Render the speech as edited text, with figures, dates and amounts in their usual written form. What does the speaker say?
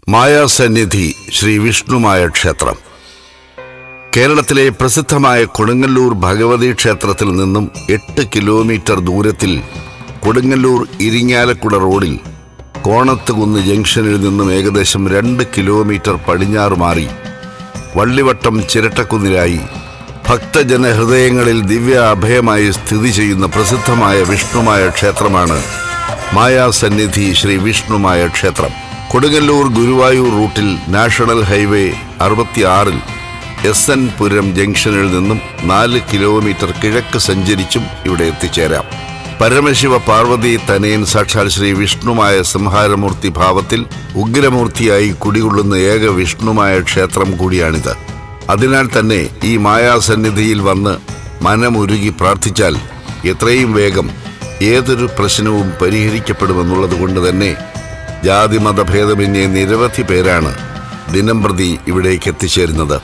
മായാസന്നിധി ശ്രീ വിഷ്ണുമായ ക്ഷേത്രം. കേരളത്തിലെ പ്രസിദ്ധമായ കൊടുങ്ങല്ലൂർ ഭഗവതി ക്ഷേത്രത്തിൽ നിന്നും 8 കിലോമീറ്റർ ദൂരത്തിൽ കൊടുങ്ങല്ലൂർ ഇരിങ്ങാലക്കുട റോഡിൽ കോണത്തുകുന്ന് ജംഗ്ഷനിൽ നിന്നും ഏകദേശം 2 കിലോമീറ്റർ പടിഞ്ഞാറ് മാറി വള്ളിവട്ടം ചിരട്ടക്കുന്നിലായി ഭക്തജനഹൃദയങ്ങളിൽ ദിവ്യ അഭയമായി സ്ഥിതി ചെയ്യുന്ന പ്രസിദ്ധമായ വിഷ്ണുമായ ക്ഷേത്രമാണ് മായാസന്നിധി ശ്രീ വിഷ്ണുമായ ക്ഷേത്രം. കൊടുങ്ങല്ലൂർ ഗുരുവായൂർ റൂട്ടിൽ നാഷണൽ ഹൈവേ 66-ൽ SN പുരം ജംഗ്ഷനിൽ നിന്നും 4 കിലോമീറ്റർ കിഴക്ക് സഞ്ചരിച്ചും ഇവിടെ എത്തിച്ചേരാം. പരമശിവ പാർവതി തനയൻ സാക്ഷാൽ ശ്രീ വിഷ്ണുമായ സംഹാരമൂർത്തി ഭാവത്തിൽ ഉഗ്രമൂർത്തിയായി കുടികൊള്ളുന്ന ഏക വിഷ്ണുമായ ക്ഷേത്രം കൂടിയാണിത്. അതിനാൽ തന്നെ ഈ മായാസന്നിധിയിൽ വന്ന് മനമുരുകി പ്രാർത്ഥിച്ചാൽ എത്രയും വേഗം ഏതൊരു പ്രശ്നവും പരിഹരിക്കപ്പെടുമെന്നുള്ളത് കൊണ്ട് തന്നെ ജാതിമതഭേദമന്യേ നിരവധി പേരാണ് ദിനംപ്രതി ഇവിടേക്ക് എത്തിച്ചേരുന്നത്.